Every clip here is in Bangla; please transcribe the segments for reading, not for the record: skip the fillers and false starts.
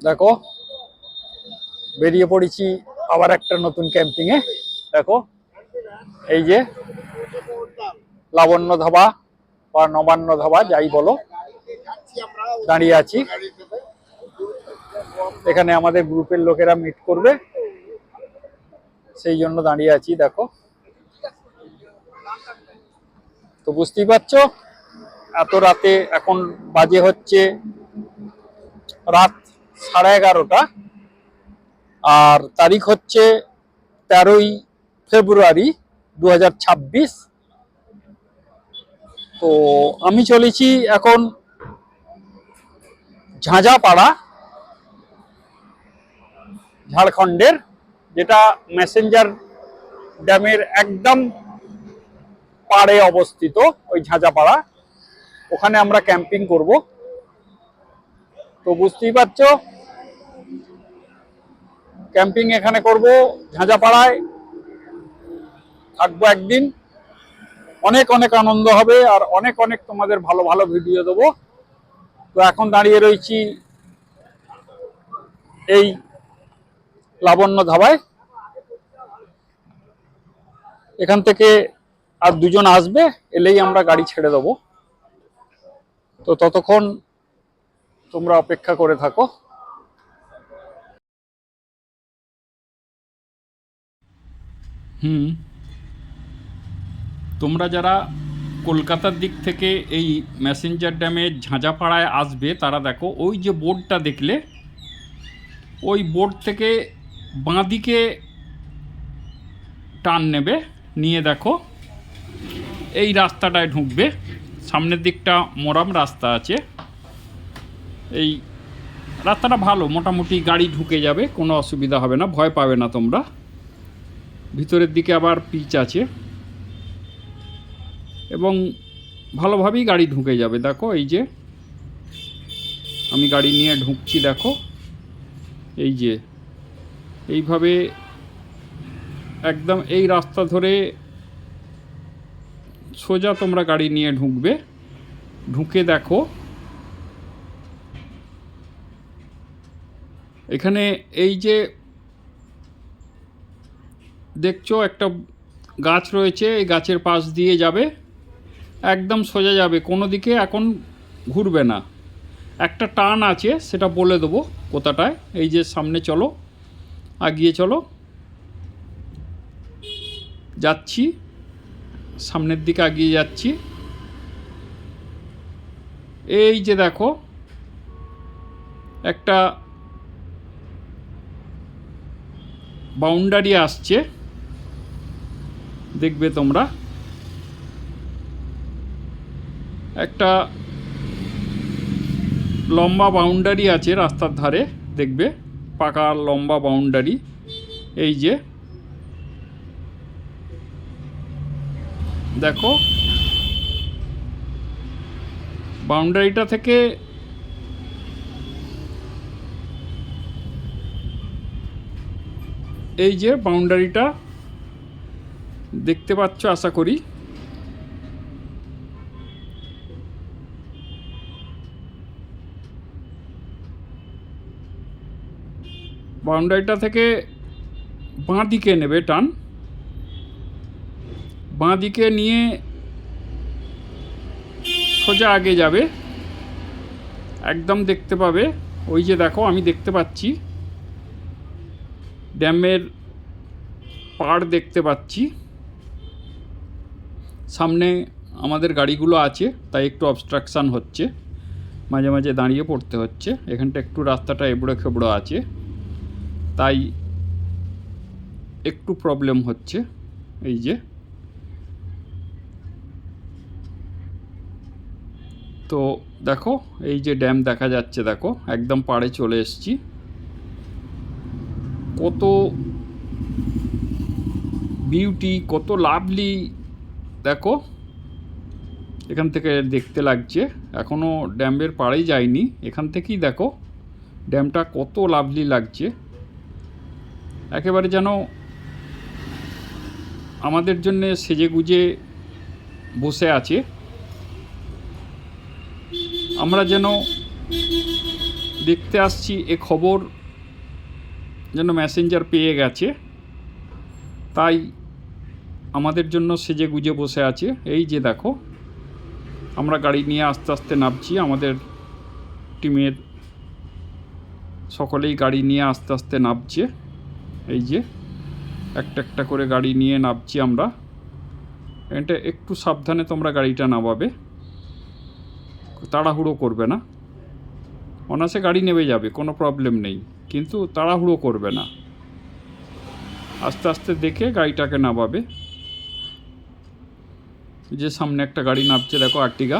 দেখো বেরিয়ে পড়েছি আবার একটা নতুন ক্যাম্পিংয়ে। দেখো এই যে লাবণ্য ধাবা বা নবান্ন ধাবা যাই বলো, দাঁড়িয়ে আছি। এখানে আমাদের গ্রুপের লোকেরা মিট করবে, সেই জন্য দাঁড়িয়ে আছি। দেখো তো বুঝতেই পারছো এত রাতে, এখন বাজে হচ্ছে রাত 11:30, আর তারিখ হচ্ছে 13ই ফেব্রুয়ারি 2026। তো আমি চলেছি এখন ঝাঁঝাপাড়া, ঝাড়খণ্ডের, যেটা ম্যাসেঞ্জার ড্যামের একদম পাড়ে অবস্থিত। ওই ঝাঁঝাপাড়া, ওখানে আমরা ক্যাম্পিং করব। তো বুঝতেই পারছো ক্যাম্পিং এখানে করব ঝাঁঝাপাড়ায়, থাকবো একদিন। অনেক অনেক আনন্দ হবে আর অনেক অনেক তোমাদের ভালো ভালো ভিডিও দেবো। তো এখন দাঁড়িয়ে রয়েছি এই লাবণ্য ধাবায়। এখান থেকে আর দুজন আসবে, এলেই আমরা গাড়ি ছেড়ে দেবো। তো ততক্ষণ তোমরা অপেক্ষা করে থাকো। তোমরা যারা কলকাতার দিক থেকে এই ম্যাসেঞ্জার ড্যামের ঝাঁঝাপাড়ায় আসবে, তারা দেখো ওই যে বোর্ডটা দেখলে, ওই বোর্ড থেকে বাঁদিকে টার্ন নেবে, নিয়ে দেখো এই রাস্তাটায় ঢুকবে। সামনের দিকটা মোরাম রাস্তা আছে। এই রাস্তাটা ভালো, মোটামুটি গাড়ি ঢুকে যাবে, কোনো অসুবিধা হবে না, ভয় পাবে না তোমরা। ভিতরের দিকে আবার পিচ আছে এবং ভালোভাবেই গাড়ি ঢুকে যাবে। দেখো এই যে আমি গাড়ি নিয়ে ঢুকছি, দেখো এই যে এইভাবে একদম এই রাস্তা ধরে সোজা তোমরা গাড়ি নিয়ে ঢুকবে। ঢুকে দেখো এখানে এই যে দেখছো একটা গাছ রয়েছে, এই গাছের পাশ দিয়ে যাবে, একদম সোজা যাবে, কোনো দিকে এখন ঘুরবে না। একটা টার্ন আছে, সেটা বলে দেবো কোথাটায়। এই যে সামনে চলো, আগিয়ে চলো, যাচ্ছি সামনের দিকে, আগিয়ে যাচ্ছি। এই যে দেখো একটা বাউন্ডারি আসছে, দেখবে তোমরা একটা লম্বা বাউন্ডারি আছে রাস্তার ধারে, দেখবে পাকা লম্বা বাউন্ডারি। এই যে দেখো বাউন্ডারিটা থেকে এই যে বাউন্ডারিটা দেখতে পাচ্ছ আশা করি। বাউন্ডারিটা থেকে বাঁ দিকে নেবে টান, বাঁ দিকে নিয়ে সোজা আগে যাবে, একদম দেখতে পাবে। ওই যে দেখো আমি দেখতে পাচ্ছি ড্যামের পাড় দেখতে পাচ্ছি। সামনে আমাদের গাড়িগুলো আছে, তাই একটু অবস্ট্রাকশান হচ্ছে, মাঝে মাঝে দাঁড়িয়ে পড়তে হচ্ছে। এখানটা একটু রাস্তাটা এবড়ো খেবড়ো আছে, তাই একটু প্রবলেম হচ্ছে। এই যে তো দেখো এই যে ড্যাম দেখা যাচ্ছে, দেখো একদম পাড়ে চলে এসেছি। কত বিউটি, কত লাভলি, দেখো এখান থেকে দেখতে লাগছে। এখনও ড্যামের পাড়েই যায়নি, এখান থেকেই দেখো ড্যামটা কত লাভলি লাগছে। একেবারে যেন আমাদের জন্যে সেজেগুজে বসে আছে। আমরা যেন দেখতে আসছি এ খবর যেন মেসেঞ্জার পেয়ে গেছে, তাই আমাদের জন্য সেজে গুজে বসে আছে। এই যে দেখো, আমরা গাড়ি নিয়ে আস্তে আস্তে নামছি, আমাদের টিমের সকলেই গাড়ি নিয়ে আস্তে আস্তে নামছে। এই যে একটা একটা করে গাড়ি নিয়ে নামছি আমরা। এটা একটু সাবধানে তোমরা গাড়িটা নামাবে, তাড়াহুড়ো করবে না। অনায়াসে গাড়ি নেমে যাবে, কোনো প্রবলেম নেই, কিন্তু তাড়াহুড়ো করবে না, আস্তে আস্তে দেখে গাড়িটাকে নামাবে। যে সামনে একটা গাড়ি নামছে দেখো, আর্টিগা।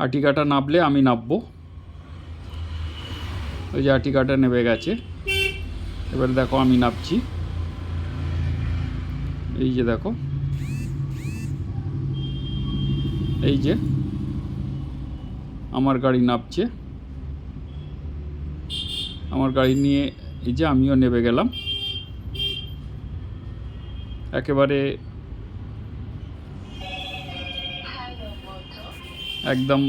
আর্টিগাটা নামলে আমি নামবো। ওই যে আর্টিগাটা নেমে গেছে, এবার দেখো আমি নামছি। এই যে দেখো, এই যে আমার গাড়ি নামছে, আমার গাড়ি নিয়ে এই যে আমিও নেমে গেলাম। একেবারে একদম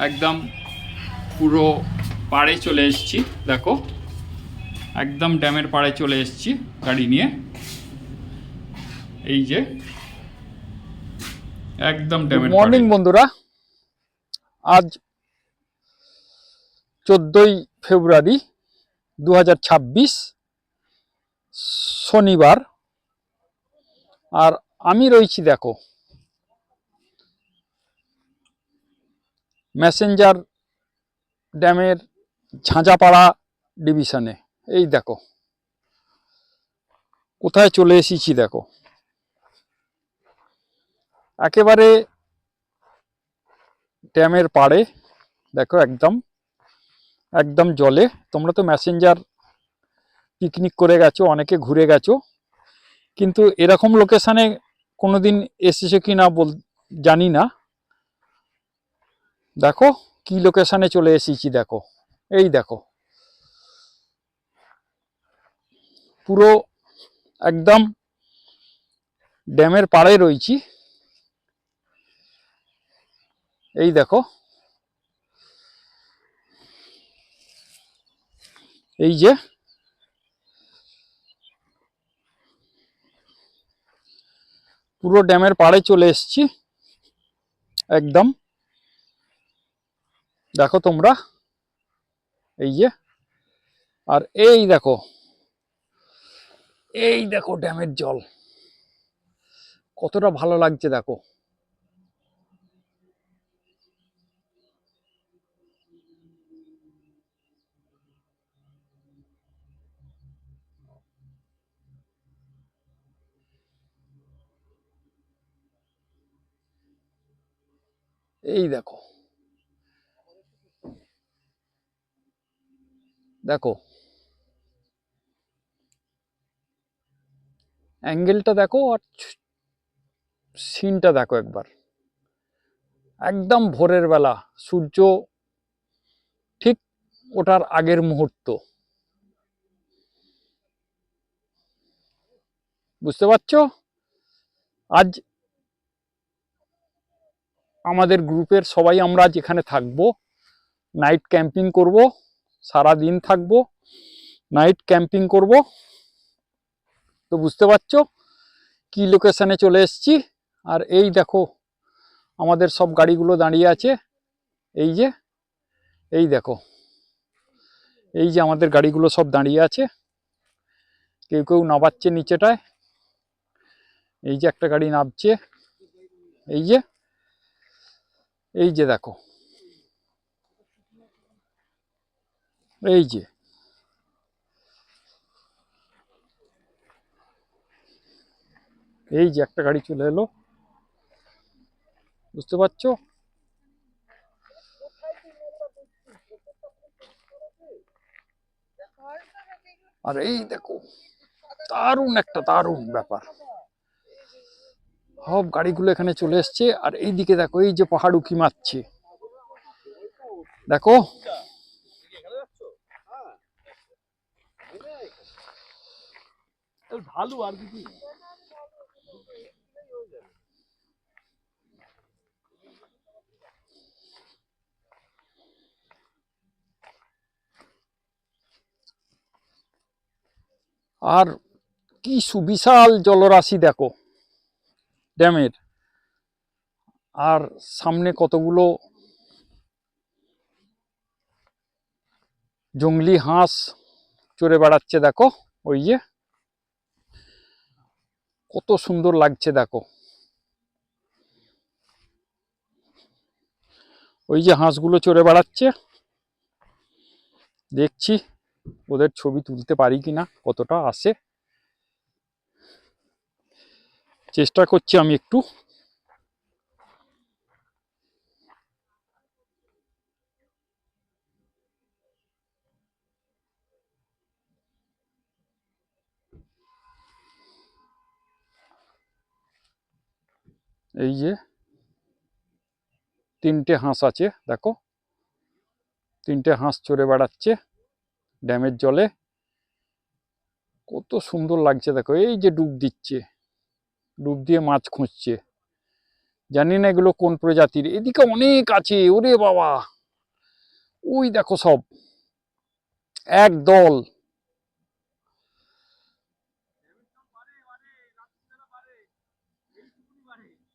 একদম পুরো পাড়ে চলে এসেছি দেখো, একদম ড্যামের পাড়ে চলে এসেছি গাড়ি নিয়ে। এই যে একদম ড্যামের পাড়ে। মর্নিং বন্ধুরা, আজ 14ই ফেব্রুয়ারি 2026 শনিবার। আর আমি রয়েছি দেখো মেসেঞ্জার ড্যামের ঝাঁঝাপাড়া ডিভিশনে। এই দেখো কোথায় চলে এসেছি দেখো, একেবারে ড্যামের পাড়ে দেখো, একদম একদম জলে। তোমরা তো মেসেঞ্জার পিকনিক করে গেছো, অনেকে ঘুরে গেছো, কিন্তু এরকম লোকেশানে কোনোদিন এসেছো কি না জানি না। দেখো কি লোকেশানে চলে এসেছি দেখো, এই দেখো পুরো একদম ড্যামের পাড়ে রয়েছি। এই দেখো, এই যে পুরো ড্যামের পাড়ে চলে এসেছি একদম। দেখো তোমরা, এই যে, আর এই দেখো, এই দেখো ড্যামের জল কতটা ভালো লাগছে দেখো। এই দেখো, দেখো অ্যাঙ্গেলটা দেখো, আর সিনটা দেখো একবার। একদম ভোরের বেলা, সূর্য ঠিক ওঠার আগের মুহূর্ত, বুঝতে পারছো? আজ আমাদের গ্রুপের সবাই আমরা আজ এখানে থাকবো, নাইট ক্যাম্পিং করব, সারা দিন থাকবো, নাইট ক্যাম্পিং করব। তো বুঝতে পারছো কি লোকেশনে চলে এসেছি। আর এই দেখো আমাদের সব গাড়িগুলো দাঁড়িয়ে আছে। এই যে, এই দেখো, এই যে আমাদের গাড়িগুলো সব দাঁড়িয়ে আছে, কেউ কেউ নামাচ্ছে নিচেটায়। এই যে একটা গাড়ি নামছে, এই যে, এই যে দেখো, এই যে, এই যে একটা গাড়ি চলে এলো, বুঝতে পারছো? আর এই দেখো দারুণ একটা দারুণ ব্যাপার, সব গাড়িগুলো এখানে চলে এসছে। আর এইদিকে দেখো, এই যে পাহাড় উঁকি মারছে দেখো, ঢালু আর কি আর কি সুবিশাল জলরাশি দেখো ড্যামের। আর সামনে কতগুলো জংলি হাঁস চড়ে বেড়াচ্ছে দেখো, ওই যে কত সুন্দর লাগছে দেখো। ওই যে হাঁসগুলো চড়ে বেড়াচ্ছে, দেখছি ওদের ছবি তুলতে পারি কিনা, কতটা আসে চেষ্টা করছি আমি একটু। এই যে তিনটে হাঁস আছে দেখো, তিনটে হাঁস চড়ে বেড়াচ্ছে ড্যামের জলে, কত সুন্দর লাগছে দেখো। এই যে ডুব দিচ্ছে, ডুব দিয়ে মাছ খুঁজছে, জানি না এগুলো কোন প্রজাতির। এদিকে অনেক আছে, ওরে বাবা, ওই দেখো সব এক দল।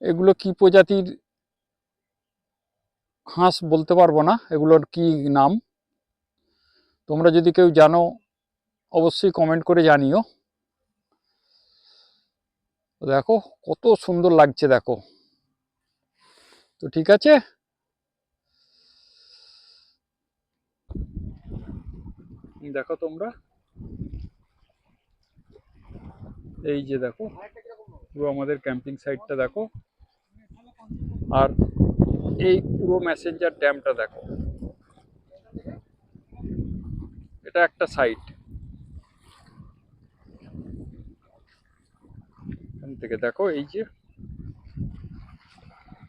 এগুলো কি প্রজাতির হাঁস বলতে পারবো না, এগুলোর কি নাম, তোমরা যদি কেউ জানো অবশ্যই কমেন্ট করে জানিও। দেখো কত সুন্দর লাগছে দেখো। তো ঠিক আছে, দেখো তোমরা, এই যে দেখো পুরো আমাদের ক্যাম্পিং সাইটটা দেখো, আর এই পুরো ম্যাসেঞ্জার ড্যামটা দেখো, এটা একটা সাইট। এখান থেকে দেখো এই যে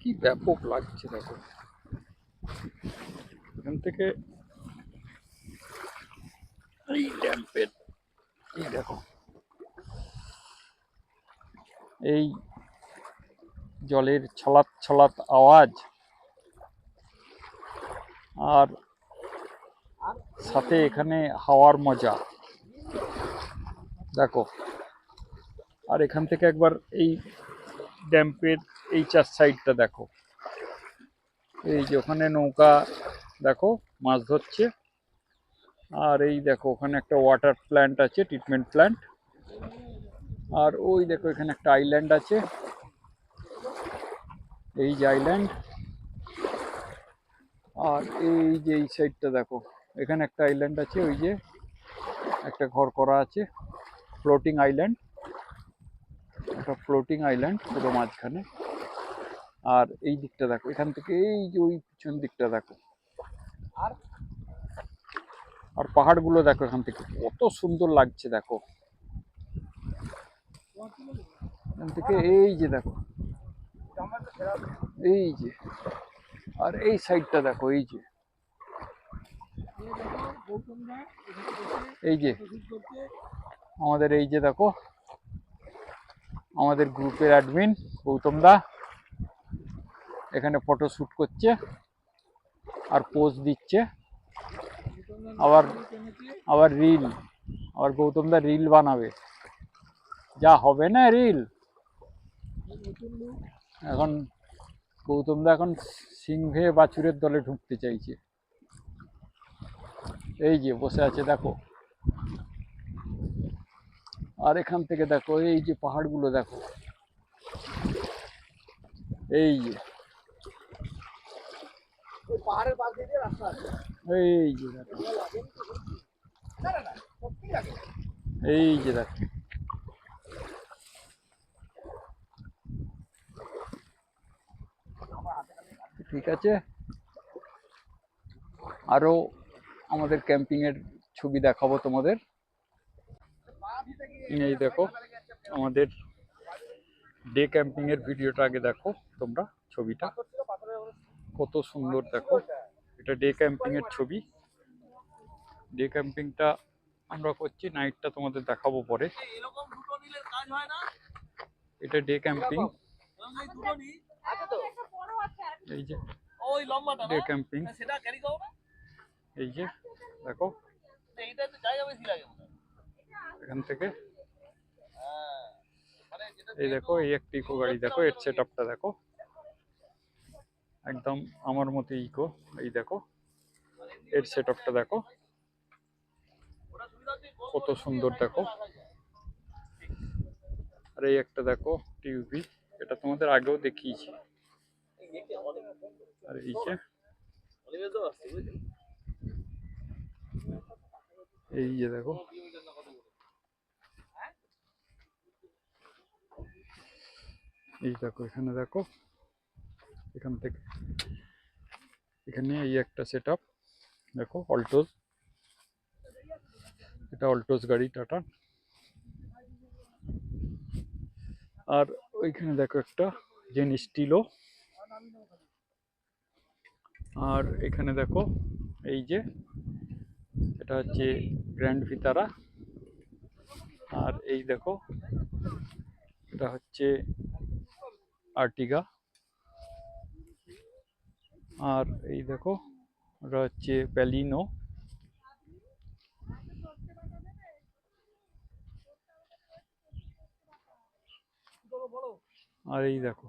কি ব্যাপক লাগছে দেখো, এখান থেকে এই ড্যাম্পের এই দেখো, এই জলের ছলাৎ ছলাৎ আওয়াজ, আর সাথে এখানে হাওয়ার মজা দেখো। আর এখান থেকে একবার এই ড্যাম্পের এই চার সাইডটা দেখো, এই যে ওখানে নৌকা দেখো মাছ ধরছে, আর এই দেখো ওখানে একটা ওয়াটার প্ল্যান্ট আছে, ট্রিটমেন্ট প্ল্যান্ট, আর ওই দেখো এখানে একটা আইল্যান্ড আছে, এই যে আইল্যান্ড, আর এই যে এই সাইডটা দেখো এখানে একটা আইল্যান্ড আছে, ওই যে একটা ঘর করা আছে, ফ্লোটিং আইল্যান্ড, একটা ফ্লোটিং আইল্যান্ড পুরো মাঝখানে। আর এই দিকটা দেখো, এখান থেকে এই যে ওই পিছন দিকটা দেখো, আর পাহাড়গুলো দেখো এখান থেকে কত সুন্দর লাগছে দেখো, এখান থেকে এই যে দেখো, এই যে, আর এই সাইডটা দেখো, এই যে এই যে আমাদের এই যে দেখো আমাদের গ্রুপের অ্যাডমিন গৌতম দা এখানে ফটো শুট করছে আর পোজ দিচ্ছে, আবার আবার রিল, আবার গৌতম দা রিল বানাবে, যা হবে না রিল। এখন গৌতম দা এখন সিংহে বাছুরের দলে ঢুকতে চাইছে, এই যে বসে আছে দেখো। আর এখান থেকে দেখো এই যে পাহাড়গুলো দেখো, এই যে এই যে দেখো, এই যে দেখো, ঠিক আছে। আরো আমাদের ক্যাম্পিং এর ছবি দেখাবো তোমাদের। এই দেখো আমাদের ডে ক্যাম্পিং এর ভিডিওটা আগে দেখো তোমরা, ছবিটা কত সুন্দর দেখো, এটা ডে ক্যাম্পিং এর ছবি। ডে ক্যাম্পিংটা আমরা করছি, নাইটটা তোমাদের দেখাবো পরে। এটা ডে ক্যাম্পিং, এই যে ডে ক্যাম্পিং, এই যে দেখো এখান থেকে এই দেখো, এই একটি ইকো গাড়ি দেখো, এর সেট আপটা দেখো, একদম আমার মতো ইকো। এই দেখো এর সেট আপটা দেখো কত সুন্দর দেখো। আর এই একটা দেখো টিউবি, এটা তোমাদের আগেও দেখিয়েছি। আর এই যে দেখো, এই দেখো এখানে দেখো, এখান থেকে এখানে এই একটা সেট আপ দেখো, অল্টোস, এটা অল্টোস গাড়ি টাটা। আর ওইখানে দেখো একটা জেন স্টিলো। আর এখানে দেখো এই যে এটা হচ্ছে গ্র্যান্ড ভিতারা। আর এই দেখো এটা হচ্ছে আর্টিগা। আর এই দেখো এটা হচ্ছে প্যালিনো। আর এই দেখো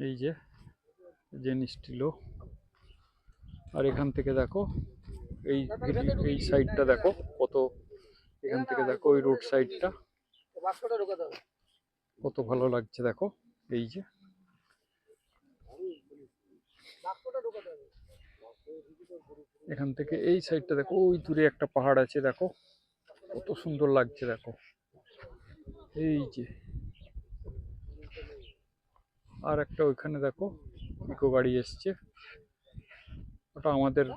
এই যে জেন স্টিলো। আর এখান থেকে দেখো এই সাইডটা দেখো কত, এখান থেকে দেখো ওই রোড সাইডটা কত ভালো লাগছে দেখো। এই যে এখান থেকে এই সাইডটা দেখো, ওই দূরে একটা পাহাড় আছে দেখো, কত সুন্দর লাগছে দেখো। এই যে আর একটা ওইখানে দেখো ইকো গাড়ি এসছে, ওটা আমাদের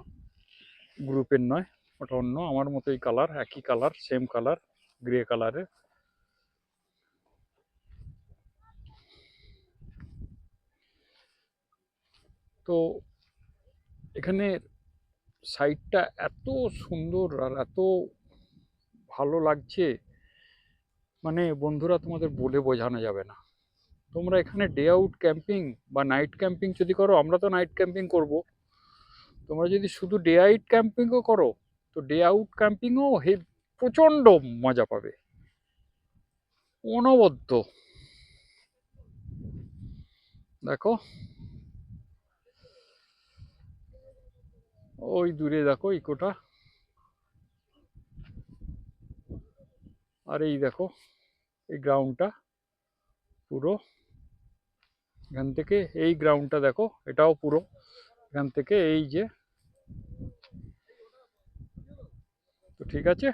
গ্রুপের নয়, ওটা অন্য, আমার মতোই কালার, একই কালার, সেম কালার, গ্রে কালারের। তো এখানে সাইডটা এত সুন্দর আর এত ভালো লাগছে, মানে বন্ধুরা তোমাদের বলে বোঝানো যাবে না। তোমরা এখানে ডে আউট ক্যাম্পিং বা নাইট ক্যাম্পিং যদি করো, আমরা তো নাইট ক্যাম্পিং করব, তোমরা যদি শুধু ডে আউট ক্যাম্পিংও করো, তো ডে আউট ক্যাম্পিংও প্রচণ্ড মজা পাবে, অনবদ্য। দেখো ওই দূরে দেখো ইকোটা। আর এই দেখো এই গ্রাউন্ডটা পুরো, এখান থেকে এই গ্রাউন্ডটা দেখো, এটাও পুরো এখান থেকে এই যে। তো ঠিক আছে।